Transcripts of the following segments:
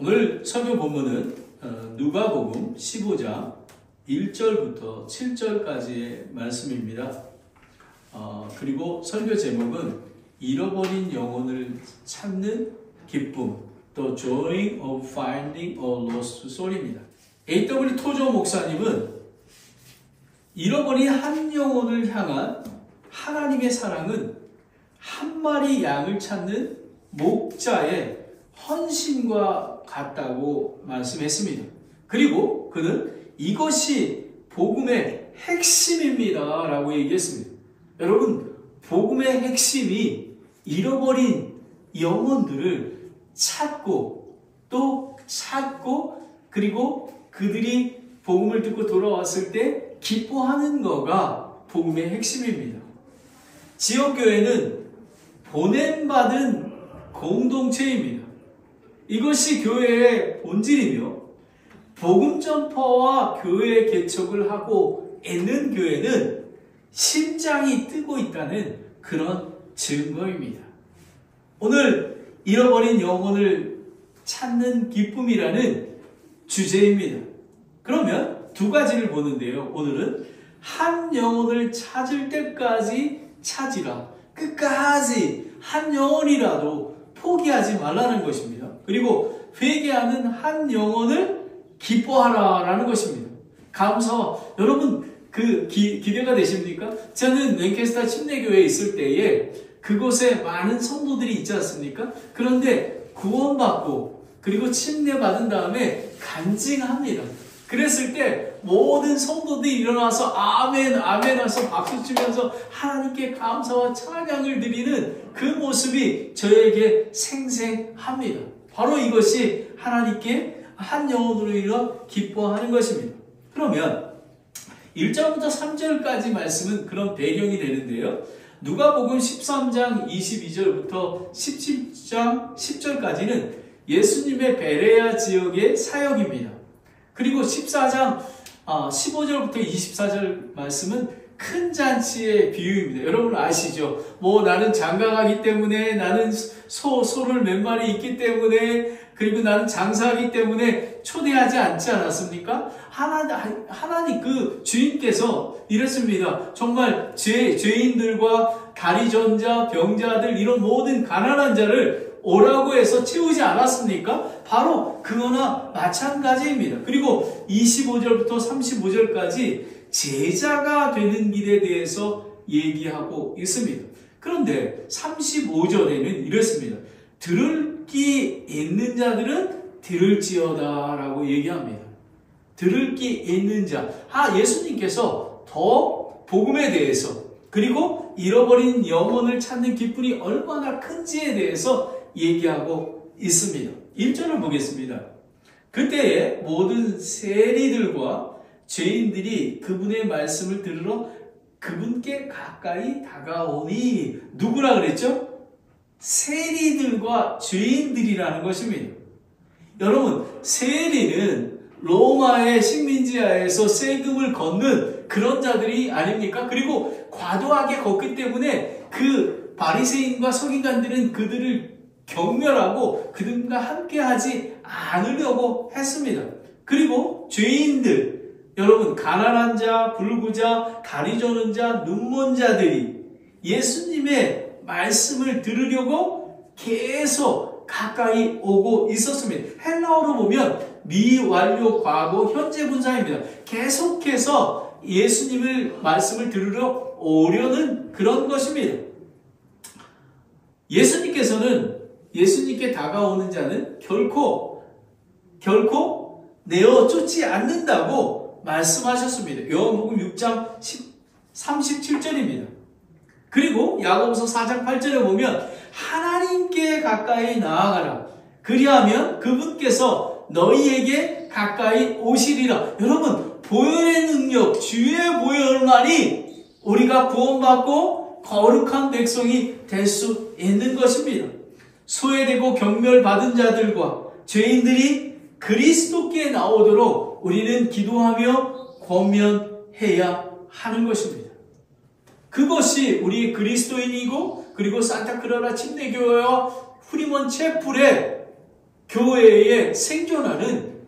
오늘 설교 본문은 누가복음 15장 1절부터 7절까지의 말씀입니다. 그리고 설교 제목은 잃어버린 영혼을 찾는 기쁨, The Joy of Finding a Lost Soul입니다. A.W. 토저 목사님은 잃어버린 한 영혼을 향한 하나님의 사랑은 한 마리 양을 찾는 목자의 헌신과 같다고 말씀했습니다. 그리고 그는 이것이 복음의 핵심입니다 라고 얘기했습니다. 여러분, 복음의 핵심이 잃어버린 영혼들을 찾고 또 찾고 그리고 그들이 복음을 듣고 돌아왔을 때 기뻐하는 거가 복음의 핵심입니다. 지역교회는 보냄받은 공동체입니다. 이것이 교회의 본질이며 복음 전파와 교회 개척을 하고 있는 교회는 심장이 뜨고 있다는 그런 증거입니다. 오늘 잃어버린 영혼을 찾는 기쁨이라는 주제입니다. 그러면 두 가지를 보는데요. 오늘은 한 영혼을 찾을 때까지 찾으라. 끝까지 한 영혼이라도 포기하지 말라는 것입니다. 그리고 회개하는 한 영혼을 기뻐하라라는 것입니다. 감사와 여러분 기대가 되십니까? 저는 랭캐스터 침례교회에 있을 때에 그곳에 많은 성도들이 있지 않습니까? 그런데 구원받고 그리고 침례받은 다음에 간증합니다. 그랬을 때 모든 성도들이 일어나서 아멘 아멘 하면서 박수 치면서 하나님께 감사와 찬양을 드리는 그 모습이 저에게 생생합니다. 바로 이것이 하나님께 한 영혼으로 인해 기뻐하는 것입니다. 그러면 1절부터 3절까지 말씀은 그런 배경이 되는데요. 누가복음 13장 22절부터 17장 10절까지는 예수님의 베레아 지역의 사역입니다. 그리고 14장 15절부터 24절 말씀은 큰 잔치의 비유입니다. 여러분 아시죠? 나는 장가가기 때문에, 나는 소를 몇 마리 있기 때문에, 그리고 나는 장사하기 때문에 초대하지 않지 않았습니까? 하나님 그 주인께서 이랬습니다. 정말 죄인들과 다리전자, 병자들 이런 모든 가난한 자를 오라고 해서 채우지 않았습니까? 바로 그거나 마찬가지입니다. 그리고 25절부터 35절까지 제자가 되는 길에 대해서 얘기하고 있습니다. 그런데 35절에는 이렇습니다. 들을 귀 있는 자들은 들을지어다 라고 얘기합니다. 들을 귀 있는 자. 예수님께서 더 복음에 대해서 그리고 잃어버린 영혼을 찾는 기쁨이 얼마나 큰지에 대해서 얘기하고 있습니다. 1절을 보겠습니다. 그때에 모든 세리들과 죄인들이 그분의 말씀을 들으러 그분께 가까이 다가오니 누구라 그랬죠? 세리들과 죄인들이라는 것입니다. 여러분, 세리는 로마의 식민지하에서 세금을 걷는 그런 자들이 아닙니까? 그리고 과도하게 걷기 때문에 그 바리새인과 서기관들은 그들을 경멸하고 그들과 함께하지 않으려고 했습니다. 그리고 죄인들, 여러분 가난한 자, 불구자, 다리 저는 자, 눈먼 자들이 예수님의 말씀을 들으려고 계속 가까이 오고 있었습니다. 헬라어로 보면 미완료 과거 현재 분사입니다. 계속해서 예수님의 말씀을 들으러 오려는 그런 것입니다. 예수님께서는 예수님께 다가오는 자는 결코 내어 쫓지 않는다고 말씀하셨습니다. 요한복음 6장 37절입니다. 그리고 야고보서 4장 8절에 보면 하나님께 가까이 나아가라. 그리하면 그분께서 너희에게 가까이 오시리라. 여러분, 보혈의 능력, 주의 보혈만이 우리가 구원받고 거룩한 백성이 될 수 있는 것입니다. 소외되고 경멸받은 자들과 죄인들이 그리스도께 나오도록 우리는 기도하며 권면해야 하는 것입니다. 그것이 우리 그리스도인이고 그리고 산타크라라 침례교회와 후리먼 채플의 교회에 생존하는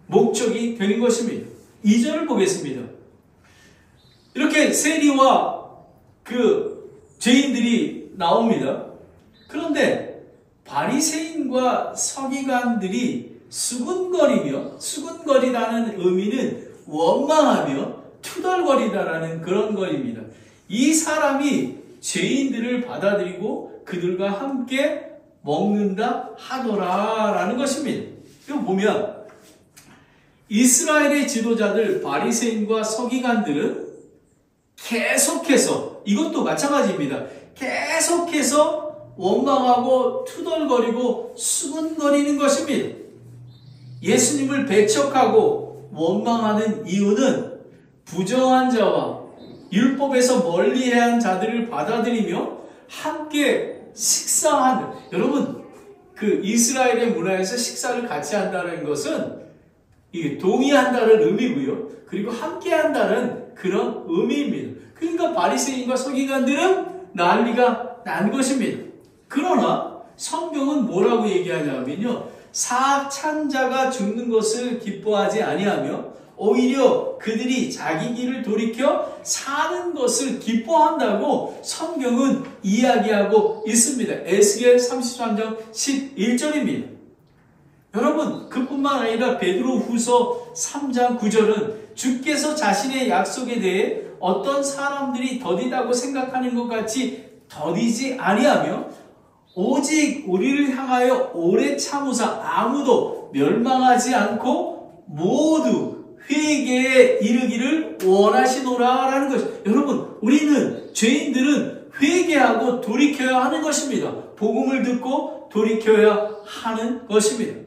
목적이 되는 것입니다. 2절을 보겠습니다. 이렇게 세리와 죄인들이 나옵니다. 그런데 바리새인과 서기관들이 수군거리다는 의미는 원망하며 투덜거리다라는 그런 거입니다. 이 사람이 죄인들을 받아들이고 그들과 함께 먹는다 하더라라는 것입니다. 이거 보면 이스라엘의 지도자들 바리새인과 서기관들은 계속해서, 이것도 마찬가지입니다. 계속해서 원망하고 투덜거리고 수군거리는 것입니다. 예수님을 배척하고 원망하는 이유는 부정한 자와 율법에서 멀리해야 한 자들을 받아들이며 함께 식사하는, 여러분 이스라엘의 문화에서 식사를 같이 한다는 것은 이게 동의한다는 의미고요. 그리고 함께 한다는 그런 의미입니다. 그러니까 바리새인과 서기관들은 난리가 난 것입니다. 그러나 성경은 뭐라고 얘기하냐면요, 사악한 자가 죽는 것을 기뻐하지 아니하며 오히려 그들이 자기 길을 돌이켜 사는 것을 기뻐한다고 성경은 이야기하고 있습니다. 에스겔 33장 11절입니다. 여러분, 그뿐만 아니라 베드로후서 3장 9절은 주께서 자신의 약속에 대해 어떤 사람들이 더디다고 생각하는 것 같이 더디지 아니하며 오직 우리를 향하여 오래 참으사 아무도 멸망하지 않고 모두 회개에 이르기를 원하시노라라는 것이죠. 여러분, 우리는 죄인들은 회개하고 돌이켜야 하는 것입니다. 복음을 듣고 돌이켜야 하는 것입니다.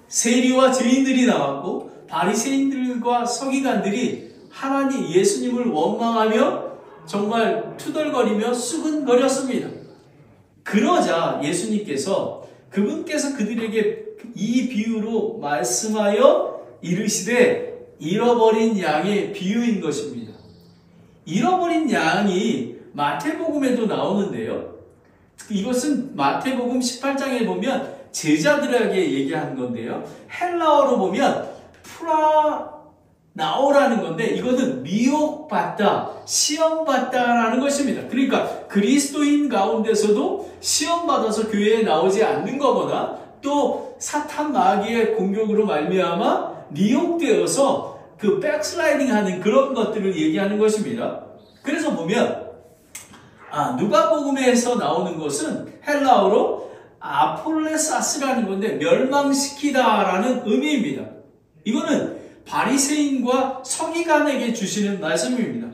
세리와 죄인들이 나왔고 바리새인들과 서기관들이 하나님 예수님을 원망하며 정말 투덜거리며 수근거렸습니다. 그러자 예수님께서 그분께서 그들에게 이 비유로 말씀하여 이르시되 잃어버린 양의 비유인 것입니다. 잃어버린 양이 마태복음에도 나오는데요. 이것은 마태복음 18장에 보면 제자들에게 얘기한 건데요. 헬라어로 보면 프라나오라는 건데 이거는 미혹받다, 시험받다라는 것입니다. 그러니까 그리스도인 가운데서도 시험받아서 교회에 나오지 않는 거거나 또 사탄 마귀의 공격으로 말미암아 미혹되어서 백슬라이딩 하는 그런 것들을 얘기하는 것입니다. 그래서 보면 누가복음에서 나오는 것은 헬라어로 아폴레사스라는 건데 멸망시키다라는 의미입니다. 이거는 바리새인과 서기관에게 주시는 말씀입니다.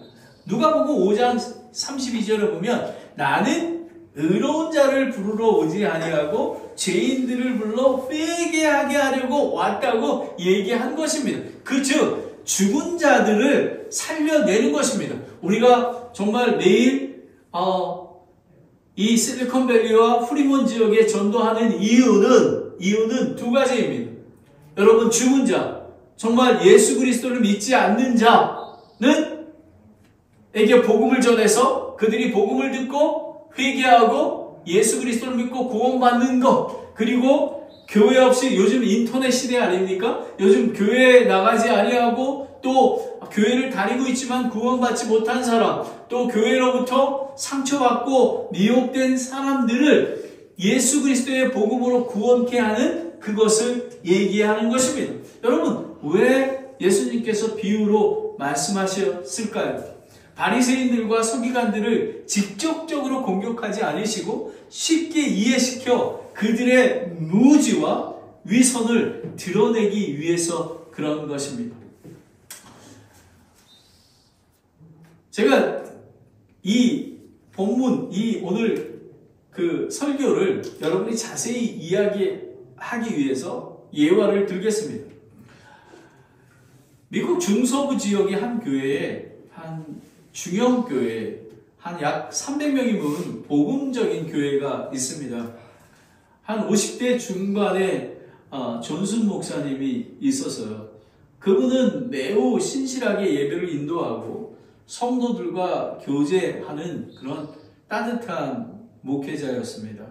누가복음 5장 32절을 보면 나는 의로운 자를 부르러 오지 아니하고 죄인들을 불러 회개하게 하려고 왔다고 얘기한 것입니다. 즉 죽은 자들을 살려내는 것입니다. 우리가 정말 매일 이 실리콘밸리와 프리몬 지역에 전도하는 이유는 두 가지입니다. 여러분, 죽은 자, 정말 예수 그리스도를 믿지 않는 자는 에게 복음을 전해서 그들이 복음을 듣고 회개하고 예수 그리스도를 믿고 구원받는 것, 그리고 교회 없이, 요즘 인터넷 시대 아닙니까? 요즘 교회에 나가지 아니하고 또 교회를 다니고 있지만 구원받지 못한 사람, 또 교회로부터 상처받고 미혹된 사람들을 예수 그리스도의 복음으로 구원케 하는 그것을 얘기하는 것입니다. 여러분, 왜 예수님께서 비유로 말씀하셨을까요? 바리새인들과 서기관들을 직접적으로 공격하지 않으시고 쉽게 이해시켜 그들의 무지와 위선을 드러내기 위해서 그런 것입니다. 제가 이 본문, 오늘 설교를 여러분이 자세히 이야기하기 위해서 예화를 들겠습니다. 미국 중서부 지역의 한 교회에, 한 중형교회, 한 약 300명이 모은 복음적인 교회가 있습니다. 한 50대 중반에 존슨 목사님이 있었어요. 그분은 매우 신실하게 예배를 인도하고 성도들과 교제하는 그런 따뜻한 목회자였습니다.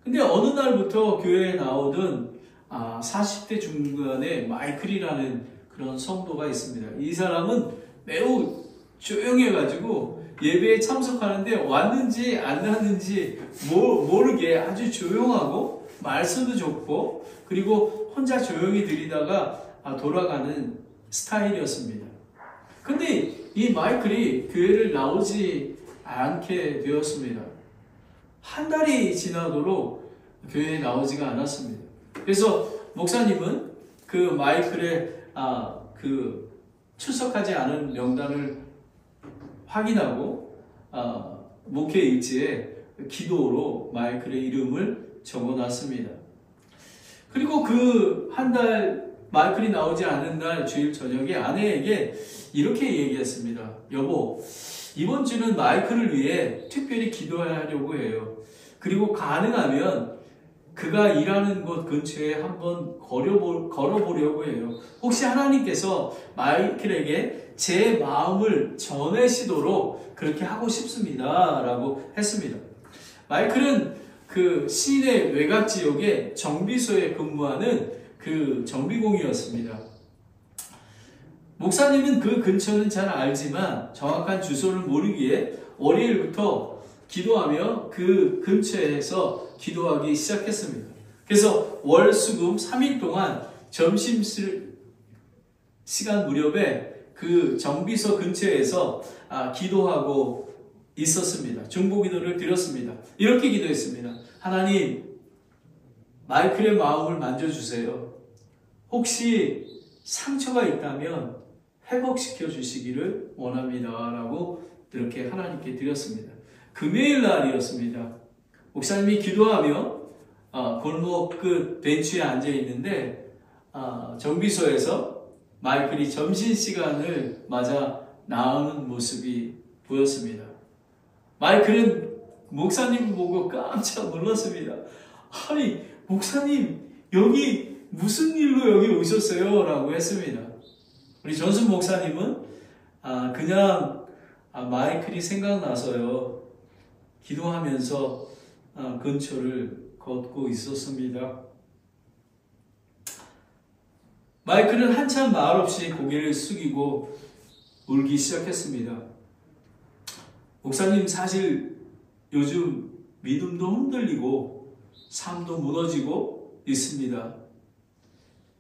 근데 어느 날부터 교회에 나오던 40대 중반의 마이클이라는 그런 성도가 있습니다. 이 사람은 매우 조용해가지고 예배에 참석하는데 왔는지 안 왔는지 모르게 아주 조용하고 말씀도 좋고 그리고 혼자 조용히 드리다가 돌아가는 스타일이었습니다. 근데 이 마이클이 교회를 나오지 않게 되었습니다. 한 달이 지나도록 교회에 나오지가 않았습니다. 그래서 목사님은 그 마이클의 그 출석하지 않은 명단을 확인하고 목회 일지에 기도로 마이클의 이름을 적어놨습니다. 그리고 그 한 달 마이클이 나오지 않는 날 주일 저녁에 아내에게 이렇게 얘기했습니다. 여보, 이번 주는 마이클을 위해 특별히 기도하려고 해요. 그리고 가능하면 그가 일하는 곳 근처에 한번 걸어보려고 해요. 혹시 하나님께서 마이클에게 제 마음을 전하시도록 그렇게 하고 싶습니다. 라고 했습니다. 마이클은 그 시내 외곽 지역의 정비소에 근무하는 그 정비공이었습니다. 목사님은 그 근처는 잘 알지만 정확한 주소를 모르기에 월요일부터 기도하며 그 근처에서 기도하기 시작했습니다. 그래서 월, 수, 금 3일 동안 점심 시간 무렵에 그 정비소 근처에서 기도하고 있었습니다. 중보기도를 드렸습니다. 이렇게 기도했습니다. 하나님, 마이클의 마음을 만져주세요. 혹시 상처가 있다면 회복시켜 주시기를 원합니다. 라고 이렇게 하나님께 드렸습니다. 금요일 날이었습니다. 목사님이 기도하며 골목 끝 벤치에 앉아 있는데 정비소에서 마이클이 점심시간을 맞아 나오는 모습이 보였습니다. 마이클은 목사님을 보고 깜짝 놀랐습니다. 아니, 목사님 여기 무슨 일로 여기 오셨어요? 라고 했습니다. 우리 전순 목사님은 그냥 마이클이 생각나서요. 기도하면서 근처를 걷고 있었습니다. 마이클은 한참 말없이 고개를 숙이고 울기 시작했습니다. 목사님, 사실 요즘 믿음도 흔들리고 삶도 무너지고 있습니다.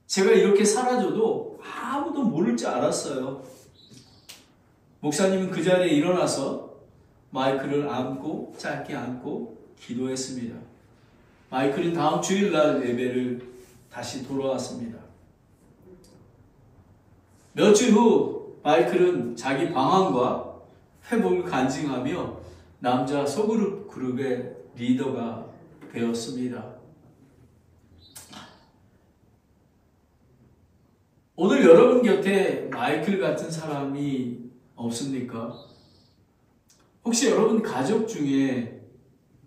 제가 이렇게 사라져도 아무도 모를 줄 알았어요. 목사님은 그 자리에 일어나서 마이클을 안고 짧게 안고 기도했습니다. 마이클은 다음 주일날 예배를 다시 돌아왔습니다. 며칠 후 마이클은 자기 방황과 회복을 간증하며 남자 소그룹의 리더가 되었습니다. 오늘 여러분 곁에 마이클 같은 사람이 없습니까? 혹시 여러분 가족 중에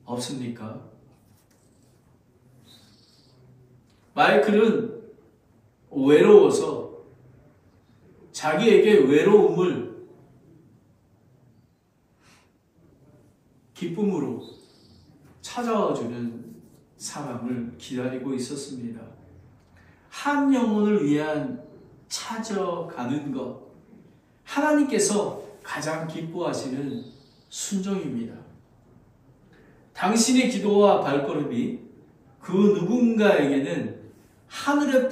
없습니까? 마이클은 외로워서 자기에게 외로움을 기쁨으로 찾아와주는 사람을 기다리고 있었습니다. 한 영혼을 위한 찾아가는 것, 하나님께서 가장 기뻐하시는 순종입니다. 당신의 기도와 발걸음이 그 누군가에게는 하늘의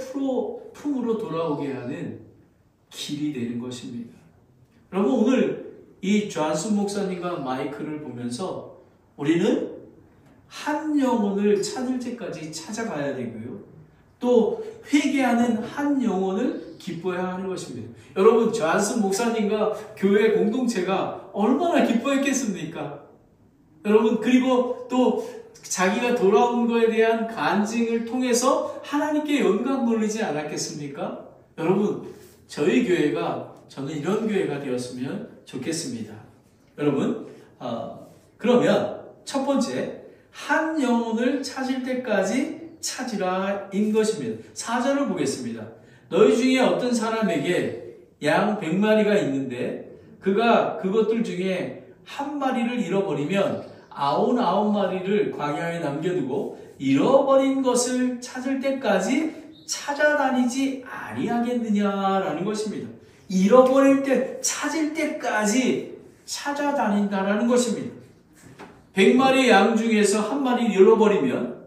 품으로 돌아오게 하는 길이 되는 것입니다. 여러분, 오늘 이 존슨 목사님과 마이클을 보면서 우리는 한 영혼을 찾을 때까지 찾아가야 되고요. 또 회개하는 한 영혼을 기뻐해야 하는 것입니다. 여러분, 존슨 목사님과 교회 공동체가 얼마나 기뻐했겠습니까? 여러분, 그리고 또 자기가 돌아온 것에 대한 간증을 통해서 하나님께 영광 돌리지 않았겠습니까? 여러분, 저희 교회가 저는 이런 교회가 되었으면 좋겠습니다. 여러분, 그러면 첫 번째, 한 영혼을 찾을 때까지 찾으라인 것입니다. 4절을 보겠습니다. 너희 중에 어떤 사람에게 양 100마리가 있는데 그가 그것들 중에 한 마리를 잃어버리면 99마리를 광야에 남겨두고 잃어버린 것을 찾을 때까지 찾아다니지 아니하겠느냐라는 것입니다. 잃어버릴 때 찾을 때까지 찾아다닌다라는 것입니다. 100마리 양 중에서 한 마리를 잃어버리면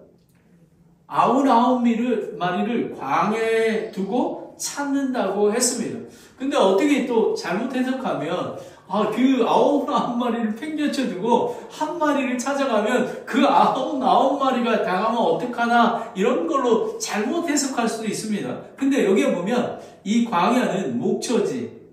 99마리를 광야에 두고 찾는다고 했습니다. 근데 어떻게 또 잘못 해석하면 그 99마리를 팽개쳐 두고 한 마리를 찾아가면 그 99마리가 다가오면 어떡하나 이런 걸로 잘못 해석할 수도 있습니다. 근데 여기에 보면 이 광야는 목초지,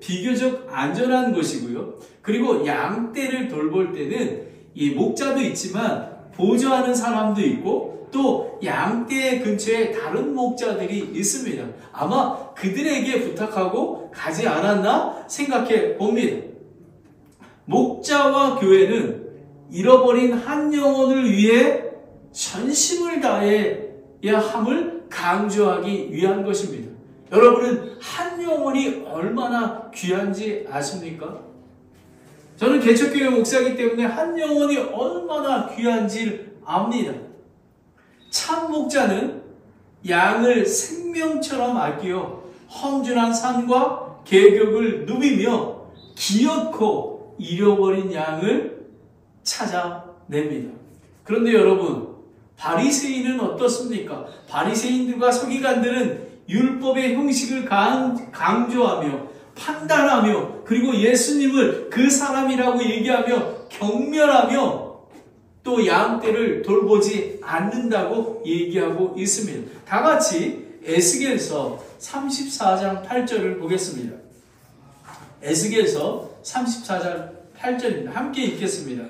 비교적 안전한 곳이고요. 그리고 양떼를 돌볼 때는 이 목자도 있지만 보조하는 사람도 있고 또 양떼 근처에 다른 목자들이 있습니다. 아마 그들에게 부탁하고 가지 않았나 생각해 봅니다. 목자와 교회는 잃어버린 한 영혼을 위해 전심을 다해야 함을 강조하기 위한 것입니다. 여러분은 한 영혼이 얼마나 귀한지 아십니까? 저는 개척교회 목사이기 때문에 한 영혼이 얼마나 귀한지를 압니다. 참 목자는 양을 생명처럼 아끼어 험준한 산과 계곡을 누비며 기어코 잃어버린 양을 찾아냅니다. 그런데 여러분, 바리새인은 어떻습니까? 바리새인들과 서기관들은 율법의 형식을 강조하며 판단하며 그리고 예수님을 그 사람이라고 얘기하며 경멸하며 또 양떼를 돌보지 않는다고 얘기하고 있습니다. 다 같이 에스겔서 34장 8절을 보겠습니다. 에스겔서 34장 8절입니다. 함께 읽겠습니다.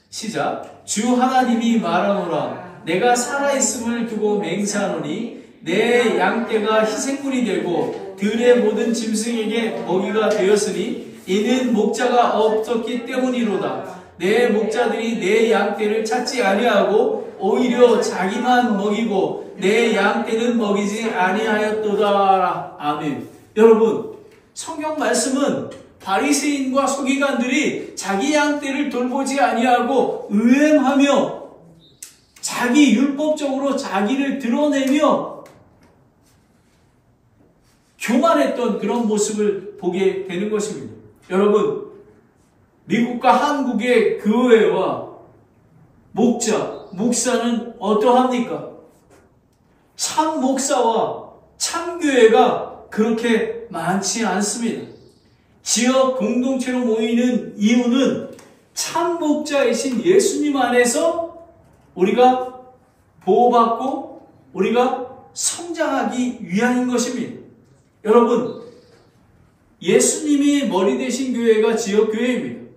시작. 주 하나님이 말하노라. 내가 살아있음을 두고 맹세하노니 내 양떼가 희생물이 되고 들의 모든 짐승에게 먹이가 되었으니 이는 목자가 없었기 때문이로다. 내 목자들이 내 양떼를 찾지 아니하고 오히려 자기만 먹이고 내 양떼는 먹이지 아니하였도다. 아멘. 여러분, 성경 말씀은 바리새인과 서기관들이 자기 양떼를 돌보지 아니하고 의행하며 자기 율법적으로 자기를 드러내며 교만했던 그런 모습을 보게 되는 것입니다. 여러분, 미국과 한국의 교회와 목사는 어떠합니까? 참 목사와 참 교회가 그렇게 많지 않습니다. 지역 공동체로 모이는 이유는 참 목자이신 예수님 안에서 우리가 보호받고 우리가 성장하기 위함인 것입니다. 여러분, 예수님이 머리 되신 교회가 지역교회입니다.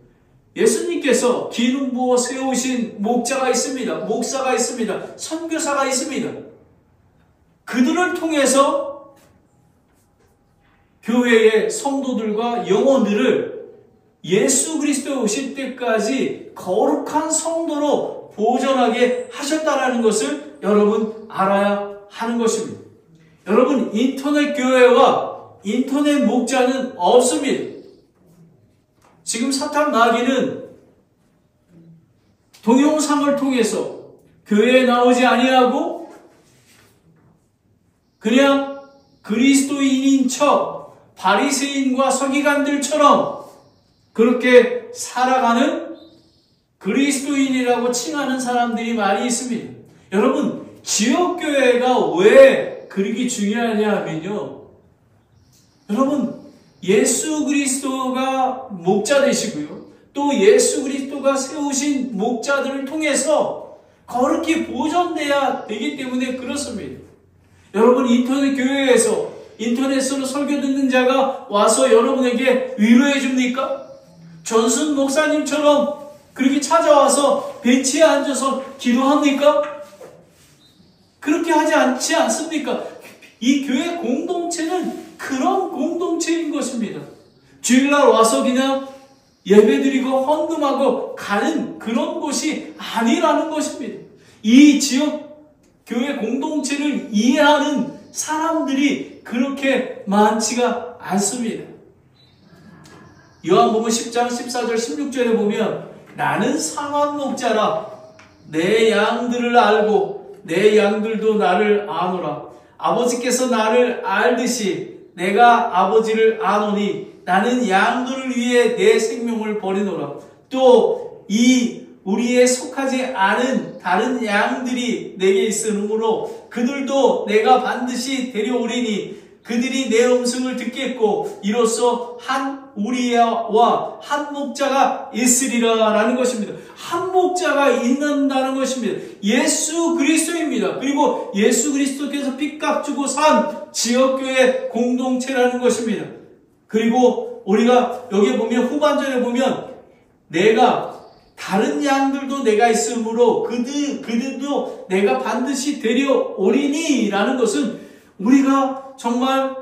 예수님께서 기름 부어 세우신 목자가 있습니다. 목사가 있습니다. 선교사가 있습니다. 그들을 통해서 교회의 성도들과 영혼들을 예수 그리스도 오실 때까지 거룩한 성도로 보존하게 하셨다는 것을 여러분 알아야 하는 것입니다. 여러분, 인터넷 교회와 인터넷 목자는 없습니다. 지금 사탄 마귀는 동영상을 통해서 교회에 나오지 아니하고 그냥 그리스도인인 척 바리새인과 서기관들처럼 그렇게 살아가는 그리스도인이라고 칭하는 사람들이 많이 있습니다. 여러분, 지역교회가 왜 그렇게 중요하냐 하면요, 여러분, 예수 그리스도가 목자 되시고요, 또 예수 그리스도가 세우신 목자들을 통해서 거룩히 보존돼야 되기 때문에 그렇습니다. 여러분, 인터넷 교회에서 인터넷으로 설교 듣는 자가 와서 여러분에게 위로해 줍니까? 전순 목사님처럼 그렇게 찾아와서 벤치에 앉아서 기도합니까? 그렇게 하지 않지 않습니까? 이 교회 공동체는 그런 공동체인 것입니다. 주일날 와서 그냥 예배드리고 헌금하고 가는 그런 곳이 아니라는 것입니다. 이 지역 교회 공동체를 이해하는 사람들이 그렇게 많지가 않습니다. 요한복음 10장 14절 16절에 보면 나는 상한 목자라 내 양들을 알고 내 양들도 나를 아노라. 아버지께서 나를 알듯이 내가 아버지를 아노니 나는 양들을 위해 내 생명을 버리노라. 또 이 우리에 속하지 않은 다른 양들이 내게 있으므로 그들도 내가 반드시 데려오리니 그들이 내 음성을 듣겠고 이로써 한 우리와 한 목자가 있으리라 라는 것입니다. 한 목자가 있는다는 것입니다. 예수 그리스도입니다. 그리고 예수 그리스도께서 핏값 주고 산 지역교회 공동체라는 것입니다. 그리고 우리가 여기 보면 후반전에 보면 내가 다른 양들도 내가 있으므로 그들도 내가 반드시 데려오리니 라는 것은 우리가 정말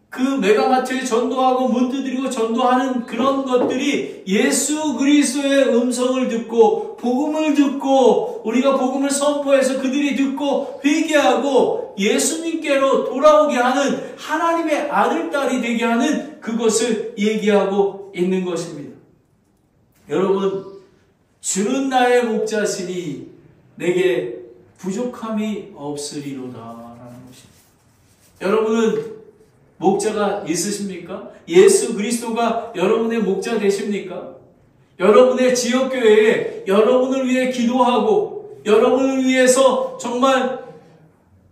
그 메가마트에 전도하고 문 두드리고 전도하는 그런 것들이 예수 그리스도의 음성을 듣고 복음을 듣고 우리가 복음을 선포해서 그들이 듣고 회개하고 예수님께로 돌아오게 하는 하나님의 아들, 딸이 되게 하는 그것을 얘기하고 있는 것입니다. 여러분, 주는 나의 목자시니 내게 부족함이 없으리로다 라는 것입니다. 여러분은 목자가 있으십니까? 예수 그리스도가 여러분의 목자 되십니까? 여러분의 지역교회에 여러분을 위해 기도하고 여러분을 위해서 정말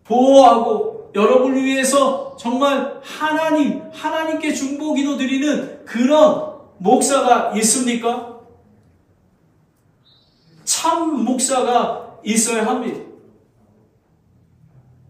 보호하고 여러분을 위해서 정말 하나님께 중보기도 드리는 그런 목사가 있습니까? 참 목사가 있어야 합니다.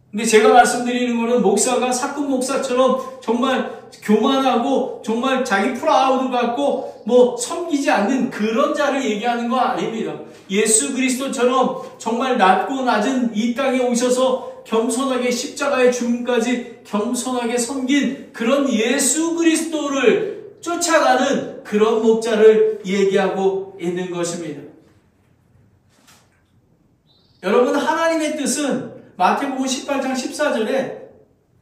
근데 제가 말씀드리는 것은 목사가 사건 목사처럼 정말 교만하고 정말 자기 프라우드 갖고 섬기지 않는 그런 자를 얘기하는 거 아닙니다. 예수 그리스도처럼 정말 낮고 낮은 이 땅에 오셔서 겸손하게 십자가의 죽음까지 겸손하게 섬긴 그런 예수 그리스도를 쫓아가는 그런 목자를 얘기하고 있는 것입니다. 여러분, 하나님의 뜻은 마태복음 18장 14절에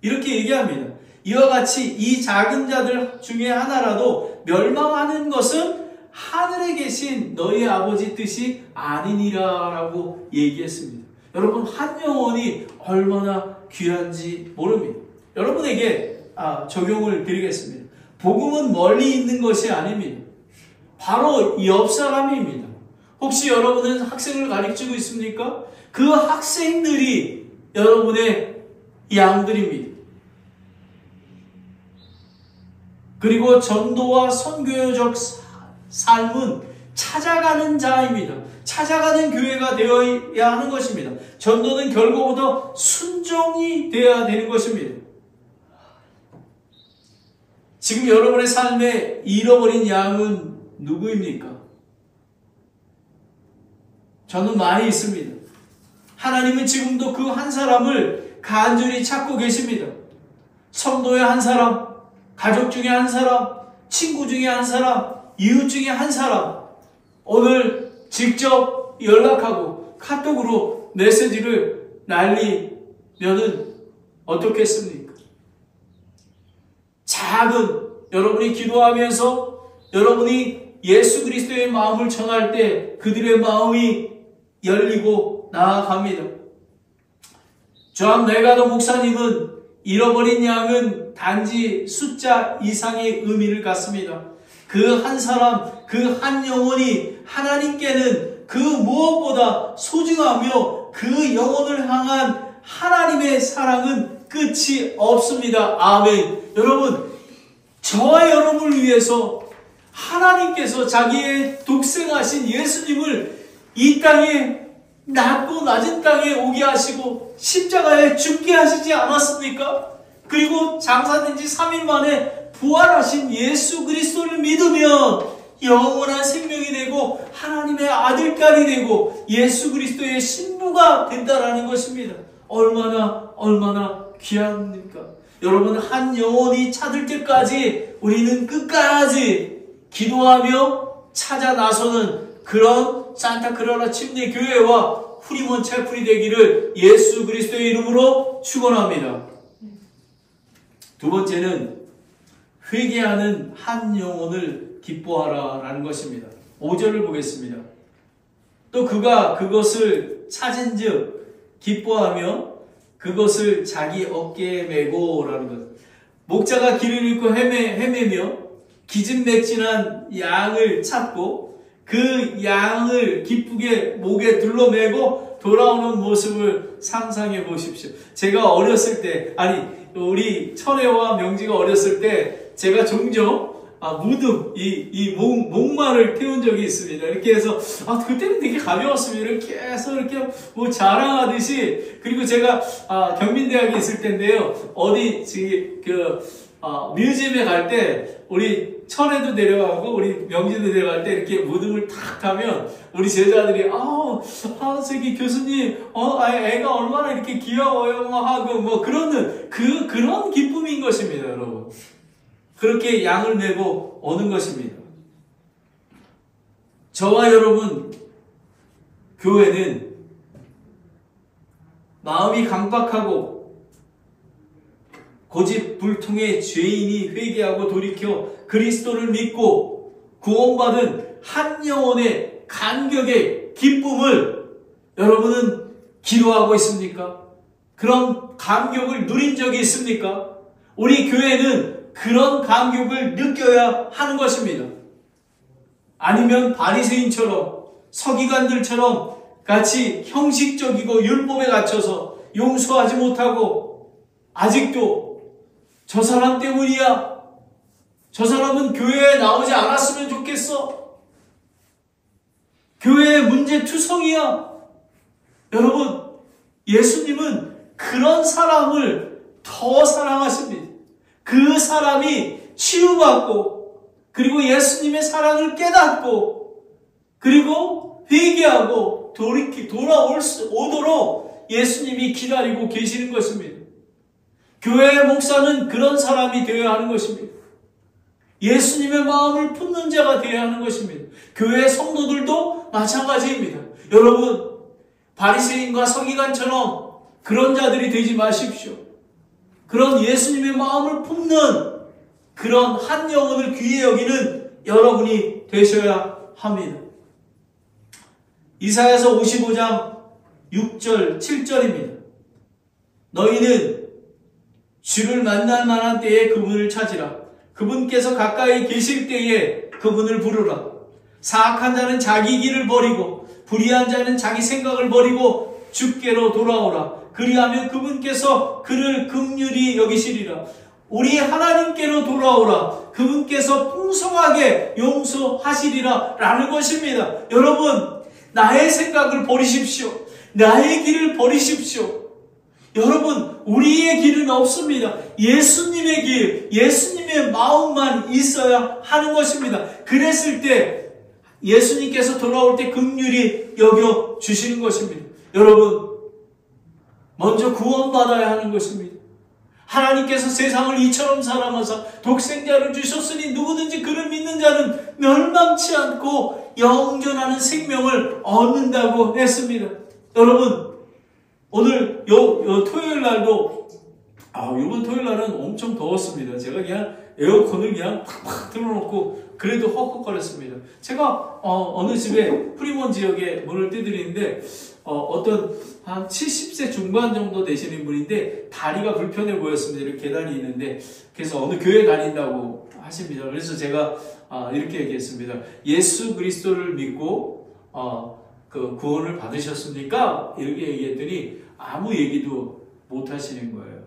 이렇게 얘기합니다. 이와 같이 이 작은 자들 중에 하나라도 멸망하는 것은 하늘에 계신 너희 아버지 뜻이 아니니라 라고 얘기했습니다. 여러분, 한 영혼이 얼마나 귀한지 모릅니다. 여러분에게 적용을 드리겠습니다. 복음은 멀리 있는 것이 아닙니다. 바로 옆 사람입니다. 혹시 여러분은 학생을 가르치고 있습니까? 그 학생들이 여러분의 양들입니다. 그리고 전도와 선교적 삶은 찾아가는 자입니다. 찾아가는 교회가 되어야 하는 것입니다. 전도는 결과보다 순종이 되어야 되는 것입니다. 지금 여러분의 삶에 잃어버린 양은 누구입니까? 저는 많이 있습니다. 하나님은 지금도 그 한 사람을 간절히 찾고 계십니다. 성도의 한 사람, 가족 중에 한 사람, 친구 중에 한 사람, 이웃 중에 한 사람, 오늘 직접 연락하고 카톡으로 메시지를 날리면은 어떻겠습니까? 작은 여러분이 기도하면서 여러분이 예수 그리스도의 마음을 전할 때 그들의 마음이 열리고 나아갑니다. 존 메가더 목사님은 잃어버린 양은 단지 숫자 이상의 의미를 갖습니다. 그 한 사람, 그 한 영혼이 하나님께는 그 무엇보다 소중하며 그 영혼을 향한 하나님의 사랑은 끝이 없습니다. 아멘. 여러분, 저와 여러분을 위해서 하나님께서 자기의 독생하신 예수님을 이 땅에 낮고 낮은 땅에 오게 하시고 십자가에 죽게 하시지 않았습니까? 그리고 장사된 지 3일 만에 부활하신 예수 그리스도를 믿으면 영원한 생명이 되고 하나님의 아들딸이 되고 예수 그리스도의 신부가 된다라는 것입니다. 얼마나 귀합니까? 여러분, 한 영혼이 찾을 때까지 우리는 끝까지 기도하며 찾아 나서는 그런 산타크라라 침례 교회와 후리몬 찰풀이 되기를 예수 그리스도의 이름으로 축원합니다. 두 번째는 회개하는 한 영혼을 기뻐하라 라는 것입니다. 5절을 보겠습니다. 또 그가 그것을 찾은즉 기뻐하며 그것을 자기 어깨에 메고라는 것. 목자가 길을 잃고 헤매며 기진맥진한 양을 찾고 그 양을 기쁘게 목에 둘러매고 돌아오는 모습을 상상해 보십시오. 제가 어렸을 때, 우리 천혜와 명지가 어렸을 때 제가 종종 무등, 목마를 태운 적이 있습니다. 이렇게 해서, 그때는 되게 가벼웠습니다. 이렇게 해서 이렇게 뭐 자랑하듯이, 그리고 제가, 경민대학에 있을 때인데요. 뮤지엄에 갈 때, 우리 천혜도 내려가고, 우리 명지도 내려갈 때 이렇게 무등을 탁 타면, 우리 제자들이, 저기 교수님, 애가 얼마나 이렇게 귀여워요, 하고, 그런 기쁨인 것입니다, 여러분. 그렇게 양을 메고 오는 것입니다. 저와 여러분, 교회는 마음이 강박하고 고집불통의 죄인이 회개하고 돌이켜 그리스도를 믿고 구원받은 한 영혼의 감격의 기쁨을 여러분은 기도하고 있습니까? 그런 감격을 누린 적이 있습니까? 우리 교회는 그런 감격을 느껴야 하는 것입니다. 아니면 바리새인처럼 서기관들처럼 같이 형식적이고 율법에 갇혀서 용서하지 못하고 아직도 저 사람 때문이야. 저 사람은 교회에 나오지 않았으면 좋겠어. 교회의 문제투성이야. 여러분, 예수님은 그런 사람을 더 사랑하십니다. 그 사람이 치유받고 그리고 예수님의 사랑을 깨닫고 그리고 회개하고 돌아오도록 예수님이 기다리고 계시는 것입니다. 교회의 목사는 그런 사람이 되어야 하는 것입니다. 예수님의 마음을 품는 자가 되어야 하는 것입니다. 교회의 성도들도 마찬가지입니다. 여러분, 바리새인과 서기관처럼 그런 자들이 되지 마십시오. 그런 예수님의 마음을 품는 그런 한 영혼을 귀히 여기는 여러분이 되셔야 합니다. 이사야서 55장 6절, 7절입니다. 너희는 주를 만날 만한 때에 그분을 찾으라. 그분께서 가까이 계실 때에 그분을 부르라. 사악한 자는 자기 길을 버리고 불의한 자는 자기 생각을 버리고 주께로 돌아오라. 그리하면 그분께서 그를 긍휼히 여기시리라. 우리 하나님께로 돌아오라. 그분께서 풍성하게 용서하시리라. 라는 것입니다. 여러분, 나의 생각을 버리십시오. 나의 길을 버리십시오. 여러분, 우리의 길은 없습니다. 예수님의 길, 예수님의 마음만 있어야 하는 것입니다. 그랬을 때 예수님께서 돌아올 때 긍휼히 여겨 주시는 것입니다. 여러분, 먼저 구원받아야 하는 것입니다. 하나님께서 세상을 이처럼 사랑하사 독생자를 주셨으니 누구든지 그를 믿는 자는 멸망치 않고 영존하는 생명을 얻는다고 했습니다. 여러분, 오늘 토요일 날도 이번 토요일 날은 엄청 더웠습니다. 제가 그냥 에어컨을 그냥 팍팍 틀어놓고 그래도 헉헉거렸습니다. 제가 어느 집에 프리몬 지역에 문을 두드리는데 어떤 한 70세 중반 정도 되시는 분인데 다리가 불편해 보였습니다. 이렇게 계단이 있는데 그래서 어느 교회 다닌다고 하십니다. 그래서 제가 이렇게 얘기했습니다. 예수 그리스도를 믿고 그 구원을 받으셨습니까? 이렇게 얘기했더니 아무 얘기도 못 하시는 거예요.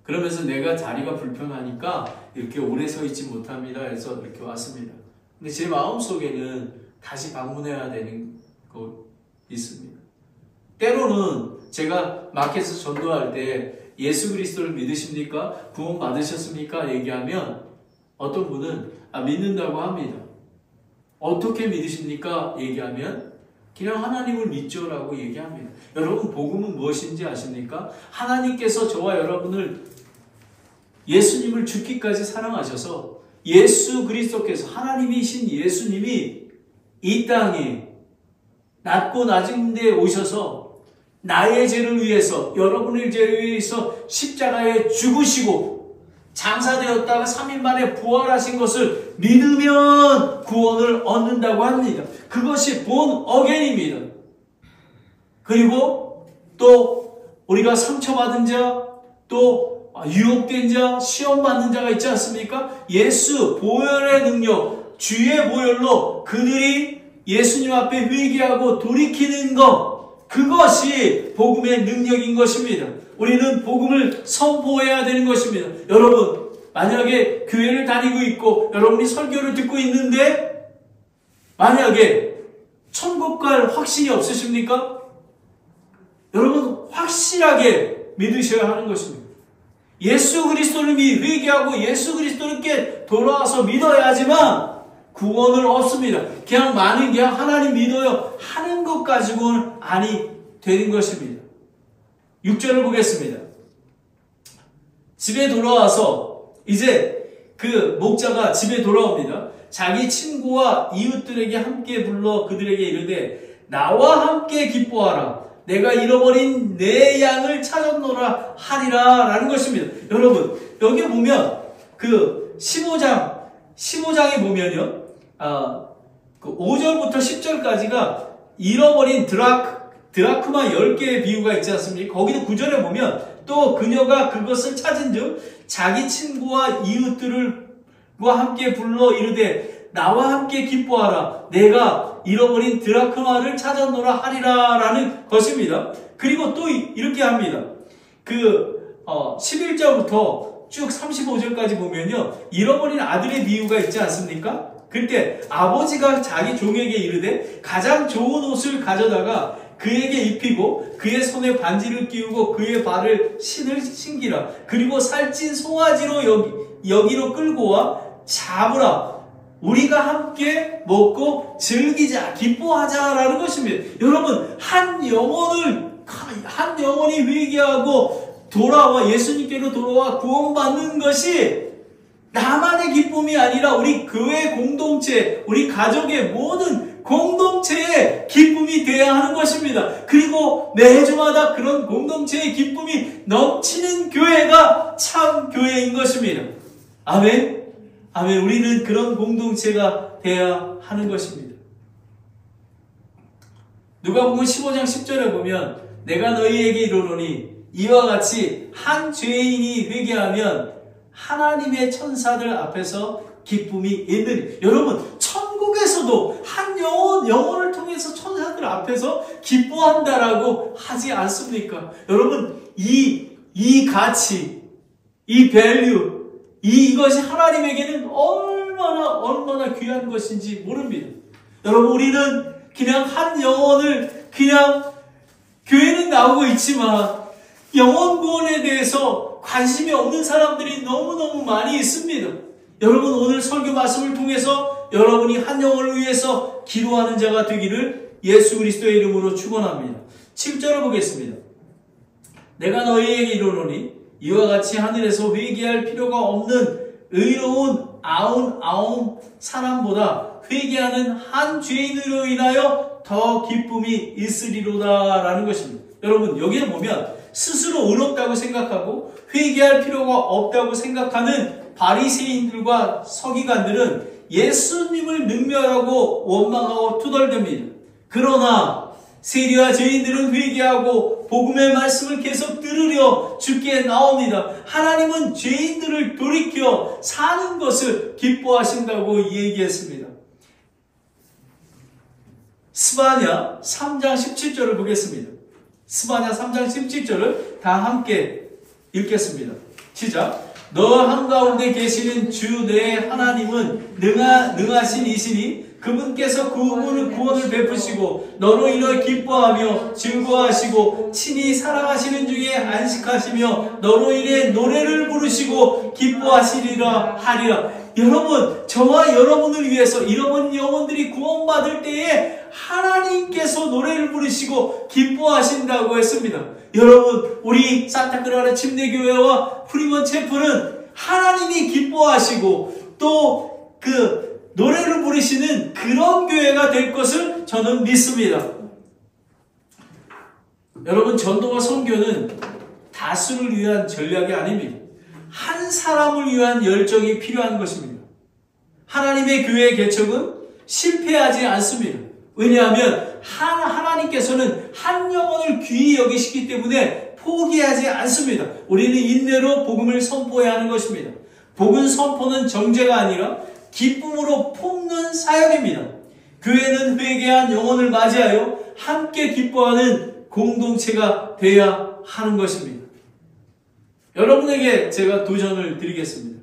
그러면서 내가 자리가 불편하니까 이렇게 오래 서 있지 못합니다. 해서 이렇게 왔습니다. 근데 제 마음속에는 다시 방문해야 되는 거 있습니다. 때로는 제가 마켓에서 전도할 때 예수 그리스도를 믿으십니까? 구원 받으셨습니까? 얘기하면 어떤 분은 믿는다고 합니다. 어떻게 믿으십니까? 얘기하면 그냥 하나님을 믿죠 라고 얘기합니다. 여러분, 복음은 무엇인지 아십니까? 하나님께서 저와 여러분을 예수님을 죽기까지 사랑하셔서 예수 그리스도께서 하나님이신 예수님이 이 땅에 낮고 낮은 데 오셔서 나의 죄를 위해서, 여러분의 죄를 위해서 십자가에 죽으시고 장사되었다가 3일 만에 부활하신 것을 믿으면 구원을 얻는다고 합니다. 그것이 본 어게인입니다. 그리고 또 우리가 상처받은 자, 또 유혹된 자, 시험받는 자가 있지 않습니까? 예수 보혈의 능력, 주의 보혈로 그들이 예수님 앞에 회개하고 돌이키는 것, 그것이 복음의 능력인 것입니다. 우리는 복음을 선포해야 되는 것입니다. 여러분, 만약에 교회를 다니고 있고 여러분이 설교를 듣고 있는데 만약에 천국 갈 확신이 없으십니까? 여러분, 확실하게 믿으셔야 하는 것입니다. 예수 그리스도를 회개하고 예수 그리스도께 돌아와서 믿어야 하지만 구원은 없습니다. 그냥 하나님 믿어요 하는 것 가지고는 아니 되는 것입니다. 6절을 보겠습니다. 집에 돌아와서 이제 그 목자가 집에 돌아옵니다. 자기 친구와 이웃들에게 함께 불러 그들에게 이르되 나와 함께 기뻐하라. 내가 잃어버린 내 양을 찾았노라 하리라 라는 것입니다. 여러분, 여기 보면 그 15장에 보면요. 그 5절부터 10절까지가 잃어버린 드라크마 10개의 비유가 있지 않습니까? 거기도 9절에 보면 또 그녀가 그것을 찾은 즉 자기 친구와 이웃들과 함께 불러 이르되 나와 함께 기뻐하라. 내가 잃어버린 드라크마를 찾았노라 하리라 라는 것입니다. 그리고 또 이렇게 합니다. 11절부터 쭉 35절까지 보면요. 잃어버린 아들의 비유가 있지 않습니까? 그때 아버지가 자기 종에게 이르되 가장 좋은 옷을 가져다가 그에게 입히고 그의 손에 반지를 끼우고 그의 발을 신을 신기라. 그리고 살찐 송아지로 여기로 끌고 와 잡으라. 우리가 함께 먹고 즐기자, 기뻐하자라는 것입니다. 여러분, 한 영혼이 회개하고 돌아와 예수님께로 돌아와 구원받는 것이 나만의 기쁨이 아니라 우리 교회 공동체, 우리 가족의 모든 공동체의 기쁨이 되어야 하는 것입니다. 그리고 매주마다 그런 공동체의 기쁨이 넘치는 교회가 참 교회인 것입니다. 아멘. 아멘. 우리는 그런 공동체가 되어야 하는 것입니다. 누가복음 15장 10절에 보면 내가 너희에게 이르노니 이와 같이 한 죄인이 회개하면 하나님의 천사들 앞에서 기쁨이 있느니. 여러분, 천국에서도 한 영혼을 통해서 천사들 앞에서 기뻐한다라고 하지 않습니까? 여러분, 이 가치, 이 밸류, 이것이 하나님에게는 얼마나 귀한 것인지 모릅니다. 여러분, 우리는 그냥 한 영혼을 그냥 교회는 나오고 있지만 영혼 구원에 대해서 관심이 없는 사람들이 너무너무 많이 있습니다. 여러분, 오늘 설교 말씀을 통해서 여러분이 한 영혼을 위해서 기도하는 자가 되기를 예수 그리스도의 이름으로 축원합니다. 7절을 보겠습니다. 내가 너희에게 이르노니 이와 같이 하늘에서 회개할 필요가 없는 의로운 99 사람보다 회개하는 한 죄인으로 인하여 더 기쁨이 있으리로다 라는 것입니다. 여러분, 여기에 보면 스스로 의롭다고 생각하고 회개할 필요가 없다고 생각하는 바리새인들과 서기관들은 예수님을 능멸하고 원망하고 투덜댑니다. 그러나 세리와 죄인들은 회개하고 복음의 말씀을 계속 들으려 주께 나옵니다. 하나님은 죄인들을 돌이켜 사는 것을 기뻐하신다고 얘기했습니다. 스바냐 3장 17절을 보겠습니다. 스바냐 3장 17절을 다 함께 읽겠습니다. 시작. 너 한가운데 계시는 주 내 하나님은 능하신 이시니 그분께서 구원을 베푸시고 너로 인하여 기뻐하며 즐거워하시고 친히 사랑하시는 중에 안식하시며 너로 인해 노래를 부르시고 기뻐하시리라 하리라. 여러분, 저와 여러분을 위해서 잃어버린 영혼들이 구원받을 때에 하나님께서 노래를 부르시고 기뻐하신다고 했습니다. 여러분, 우리 산타크라라 침례교회와 프리먼 채플은 하나님이 기뻐하시고 또 노래를 부르시는 그런 교회가 될 것을 저는 믿습니다. 여러분, 전도와 선교는 다수를 위한 전략이 아닙니다. 한 사람을 위한 열정이 필요한 것입니다. 하나님의 교회의 개척은 실패하지 않습니다. 왜냐하면 하나님께서는 한 영혼을 귀히 여기시기 때문에 포기하지 않습니다. 우리는 인내로 복음을 선포해야 하는 것입니다. 복음 선포는 정죄가 아니라 기쁨으로 품는 사역입니다. 교회는 회개한 영혼을 맞이하여 함께 기뻐하는 공동체가 되어야 하는 것입니다. 여러분에게 제가 도전을 드리겠습니다.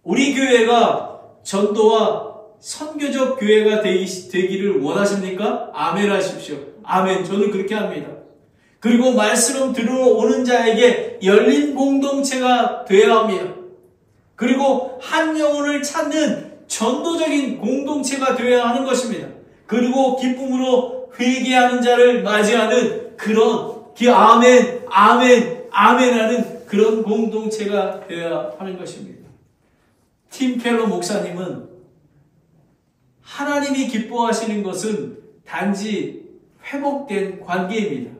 우리 교회가 전도와 선교적 교회가 되기를 원하십니까? 아멘 하십시오. 아멘. 저는 그렇게 합니다. 그리고 말씀 들어오는 자에게 열린 공동체가 되어야 합니다. 그리고 한 영혼을 찾는 전도적인 공동체가 되어야 하는 것입니다. 그리고 기쁨으로 회개하는 자를 맞이하는 그런 아멘, 아멘, 아멘 하는 그런 공동체가 되어야 하는 것입니다. 팀 켈러 목사님은 하나님이 기뻐하시는 것은 단지 회복된 관계입니다.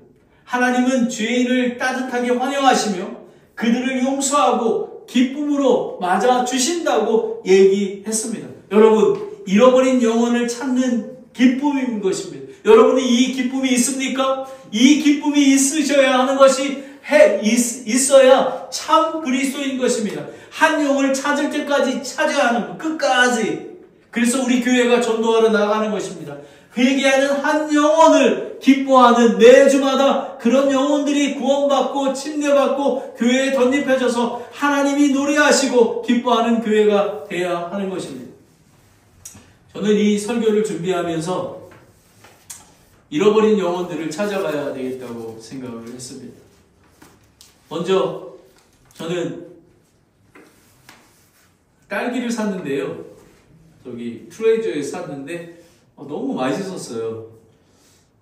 하나님은 죄인을 따뜻하게 환영하시며 그들을 용서하고 기쁨으로 맞아주신다고 얘기했습니다. 여러분, 잃어버린 영혼을 찾는 기쁨인 것입니다. 여러분이 이 기쁨이 있습니까? 이 기쁨이 있으셔야 하는 것이 있어야 참 그리스도인 것입니다. 한 영혼을 찾을 때까지 찾아야 하는 것, 끝까지. 그래서 우리 교회가 전도하러 나가는 것입니다. 회개하는 한 영혼을 기뻐하는 매주마다 그런 영혼들이 구원받고 침례받고 교회에 덧입혀져서 하나님이 노래하시고 기뻐하는 교회가 되어야 하는 것입니다. 저는 이 설교를 준비하면서 잃어버린 영혼들을 찾아가야 되겠다고 생각을 했습니다. 먼저 저는 딸기를 샀는데요. 저기 트레이저에 샀는데 너무 맛있었어요.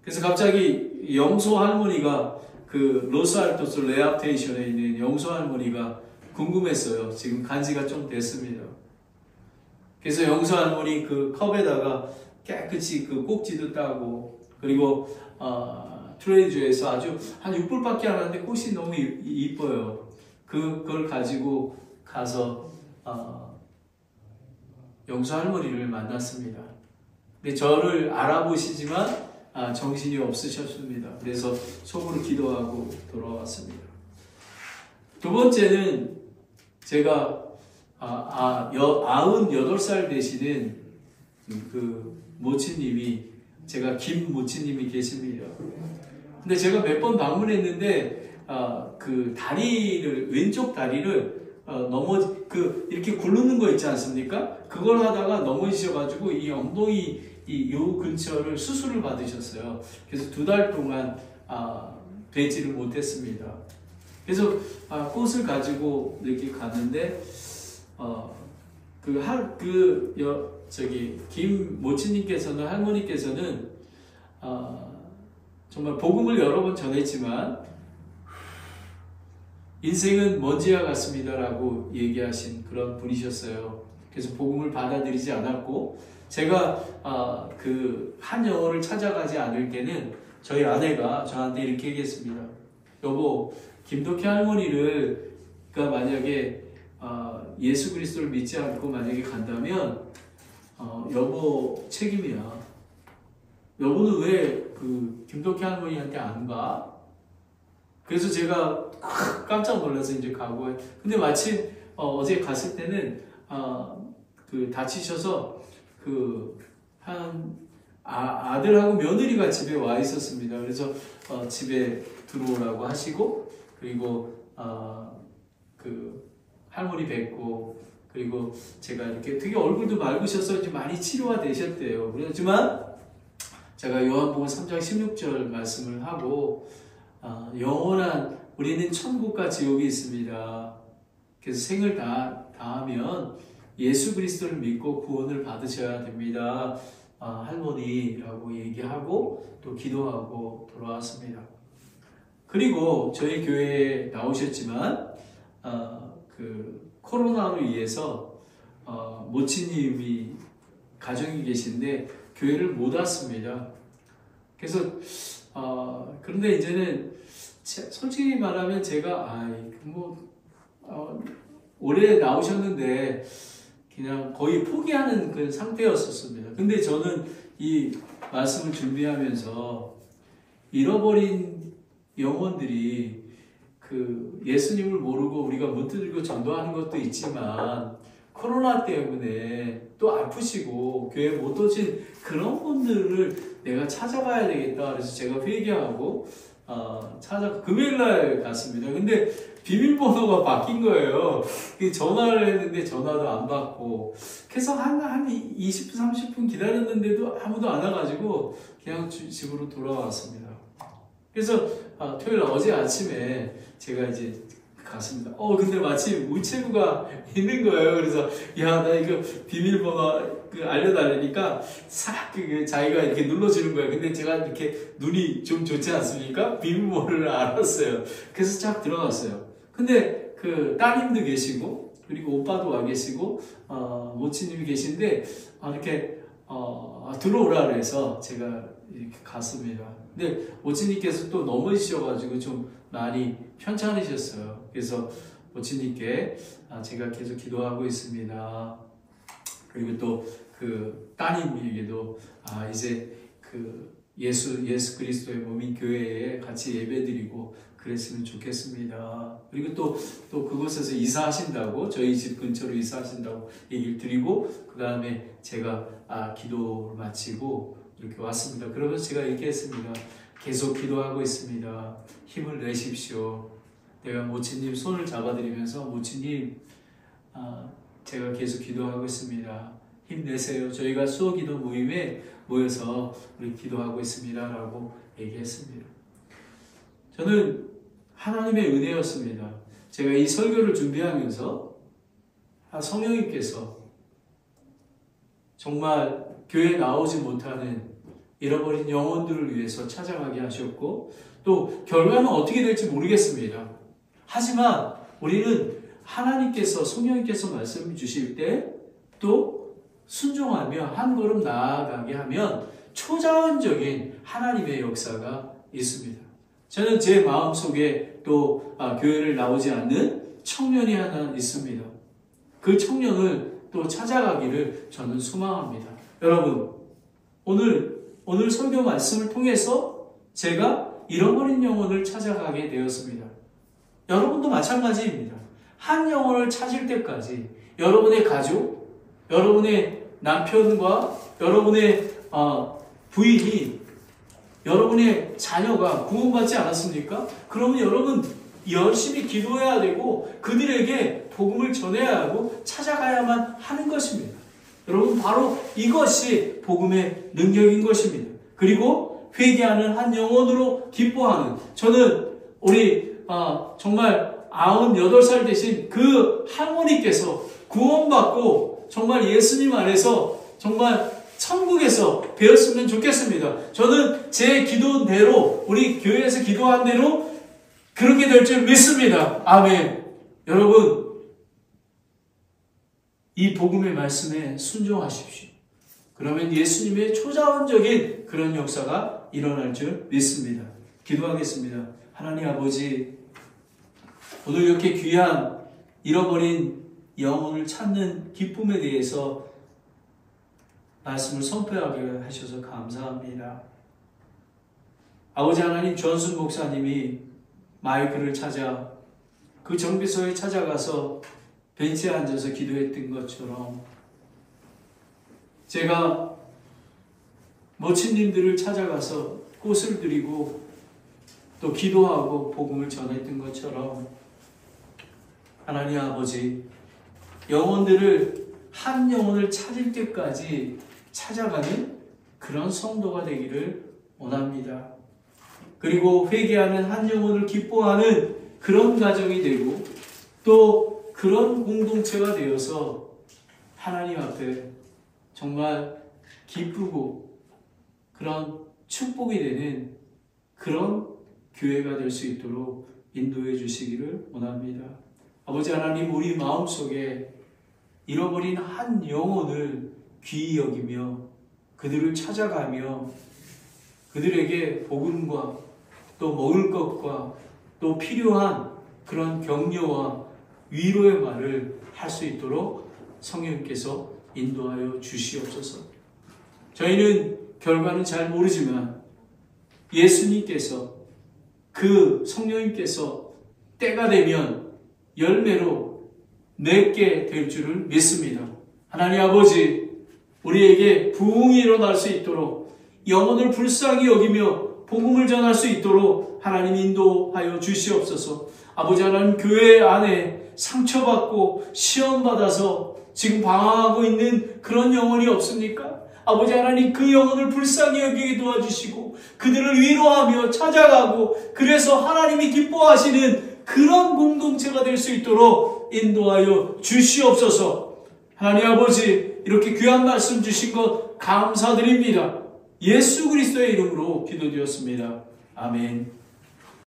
그래서 갑자기 영소 할머니가 그 로스알토스 레합테이션에 있는 영소 할머니가 궁금했어요. 지금 간지가 좀 됐습니다. 그래서 영소 할머니 그 컵에다가 깨끗이 그 꼭지도 따고 그리고 트레이저에서 아주 한 6불밖에 안 하는데 꽃이 너무 이뻐요. 그걸 가지고 가서 영수 할머니를 만났습니다. 근데 저를 알아보시지만 정신이 없으셨습니다. 그래서 속으로 기도하고 돌아왔습니다. 두 번째는 제가 98살 되시는 그 모친님이 제가 김 모친님이 계십니다. 근데 제가 몇 번 방문했는데 그 다리를 왼쪽 다리를 이렇게 굴르는 거 있지 않습니까? 그걸 하다가 넘어지셔가지고 이 엉덩이 요 근처를 수술을 받으셨어요. 그래서 2달 동안 되지를 못했습니다. 그래서 꽃을 가지고 이렇게 갔는데 김 모친님께서는 할머니께서는 정말 복음을 여러 번 전했지만 인생은 먼지와 같습니다라고 얘기하신 그런 분이셨어요. 그래서 복음을 받아들이지 않았고 제가 그 한 영혼을 찾아가지 않을 때는 저희 아내가 저한테 이렇게 얘기했습니다. 여보, 김덕희 할머니가 만약에 예수 그리스도를 믿지 않고 만약에 간다면 여보 책임이야. 여보는 왜 그 김덕희 할머니한테 안 가? 그래서 제가 깜짝 놀라서 이제 가고 근데 마침 어제 갔을 때는 그 다치셔서 아들하고 며느리가 집에 와 있었습니다. 그래서 집에 들어오라고 하시고 그리고 그 할머니 뵙고 그리고 제가 이렇게 되게 얼굴도 맑으셔서 이제 많이 치료가 되셨대요. 그렇지만 제가 요한복음 3장 16절 말씀을 하고 영원한 우리는 천국과 지옥이 있습니다. 그래서 생을 다하면 예수 그리스도를 믿고 구원을 받으셔야 됩니다. 할머니라고 얘기하고 또 기도하고 돌아왔습니다. 그리고 저희 교회에 나오셨지만 그 코로나로 인해서 모친님이 가정이 계신데 교회를 못 왔습니다. 그래서 그런데 이제는 솔직히 말하면 제가 올해 나오셨는데 그냥 거의 포기하는 그 상태였었습니다. 근데 저는 이 말씀을 준비하면서 잃어버린 영혼들이 그 예수님을 모르고 우리가 문 두들겨 전도하는 것도 있지만 코로나 때문에 또 아프시고 교회 못 오신 그런 분들을 내가 찾아가야 되겠다. 그래서 제가 회개하고 금요일날 갔습니다. 근데 비밀번호가 바뀐 거예요. 전화를 했는데 전화도 안 받고 계속 한 20분 30분 기다렸는데도 아무도 안 와가지고 그냥 집으로 돌아왔습니다. 그래서 토요일 어제 아침에 제가 이제 갔습니다. 근데 마침 우체부가 있는 거예요. 그래서 나 이거 비밀번호 알려달라니까 자기가 이렇게 눌러주는 거예요. 근데 제가 이렇게 눈이 좀 좋지 않습니까? 비밀번호를 알았어요. 그래서 쫙 들어갔어요. 근데 그 따님도 계시고 그리고 오빠도 와 계시고 모치님이 계신데 이렇게 들어오라 그래서 제가 이렇게 갔습니다. 근데 모치님께서 또 넘어지셔가지고 좀 많이 편찮으셨어요. 그래서 모치님께 제가 계속 기도하고 있습니다. 그리고 또 그 따님에게도 이제 그 예수 그리스도의 몸인 교회에 같이 예배드리고 그랬으면 좋겠습니다. 그리고 또 그곳에서 이사하신다고 저희 집 근처로 이사하신다고 얘기를 드리고 그 다음에 제가 기도를 마치고 이렇게 왔습니다. 그러면서 제가 얘기했습니다. 계속 기도하고 있습니다. 힘을 내십시오. 내가 모치님 손을 잡아드리면서 모치님 제가 계속 기도하고 있습니다. 힘내세요. 저희가 수호기도 모임에 모여서 우리 기도하고 있습니다. 라고 얘기했습니다. 저는 하나님의 은혜였습니다. 제가 이 설교를 준비하면서 성령님께서 정말 교회에 나오지 못하는 잃어버린 영혼들을 위해서 찾아가게 하셨고 또 결과는 어떻게 될지 모르겠습니다. 하지만 우리는 하나님께서 성령님께서 말씀 주실 때 또 순종하며 한 걸음 나아가게 하면 초자연적인 하나님의 역사가 있습니다. 저는 제 마음속에 또 교회를 나오지 않는 청년이 하나 있습니다. 그 청년을 또 찾아가기를 저는 소망합니다. 여러분, 오늘 설교 말씀을 통해서 제가 잃어버린 영혼을 찾아가게 되었습니다. 여러분도 마찬가지입니다. 한 영혼을 찾을 때까지 여러분의 가족, 여러분의 남편과 여러분의 부인이 여러분의 자녀가 구원받지 않았습니까? 그러면 여러분 열심히 기도해야 되고 그들에게 복음을 전해야 하고 찾아가야만 하는 것입니다. 여러분 바로 이것이 복음의 능력인 것입니다. 그리고 회개하는 한 영혼으로 기뻐하는 저는 우리 정말 98살 되신 그 할머니께서 구원받고 정말 예수님 안에서 정말 천국에서 배웠으면 좋겠습니다. 저는 제 기도대로 우리 교회에서 기도한 대로 그렇게 될 줄 믿습니다. 아멘. 여러분 이 복음의 말씀에 순종하십시오. 그러면 예수님의 초자연적인 그런 역사가 일어날 줄 믿습니다. 기도하겠습니다. 하나님 아버지 오늘 이렇게 귀한 잃어버린 영혼을 찾는 기쁨에 대해서 말씀을 선포하게 하셔서 감사합니다. 아버지 하나님 전순 목사님이 마이크를 찾아 그 정비소에 찾아가서 벤치에 앉아서 기도했던 것처럼 제가 모친님들을 찾아가서 꽃을 드리고 또 기도하고 복음을 전했던 것처럼 하나님 아버지 한 영혼을 찾을 때까지 찾아가는 그런 성도가 되기를 원합니다. 그리고 회개하는 한 영혼을 기뻐하는 그런 가정이 되고 또 그런 공동체가 되어서 하나님 앞에 정말 기쁘고 그런 축복이 되는 그런 교회가 될 수 있도록 인도해 주시기를 원합니다. 아버지 하나님 우리 마음속에 잃어버린 한 영혼을 귀히 여기며 그들을 찾아가며 그들에게 복음과 또 먹을 것과 또 필요한 그런 격려와 위로의 말을 할 수 있도록 성령님께서 인도하여 주시옵소서. 저희는 결과는 잘 모르지만 예수님께서 그 성령님께서 때가 되면 열매로 맺게 될 줄을 믿습니다. 하나님 아버지, 우리에게 부흥이 일어날 수 있도록 영혼을 불쌍히 여기며 복음을 전할 수 있도록 하나님 인도하여 주시옵소서. 아버지 하나님, 교회 안에 상처받고 시험받아서 지금 방황하고 있는 그런 영혼이 없습니까? 아버지 하나님, 그 영혼을 불쌍히 여기게 도와주시고 그들을 위로하며 찾아가고 그래서 하나님이 기뻐하시는 그런 공동체가 될 수 있도록 인도하여 주시옵소서. 하나님 아버지, 이렇게 귀한 말씀 주신 것 감사드립니다. 예수 그리스도의 이름으로 기도드렸습니다. 아멘.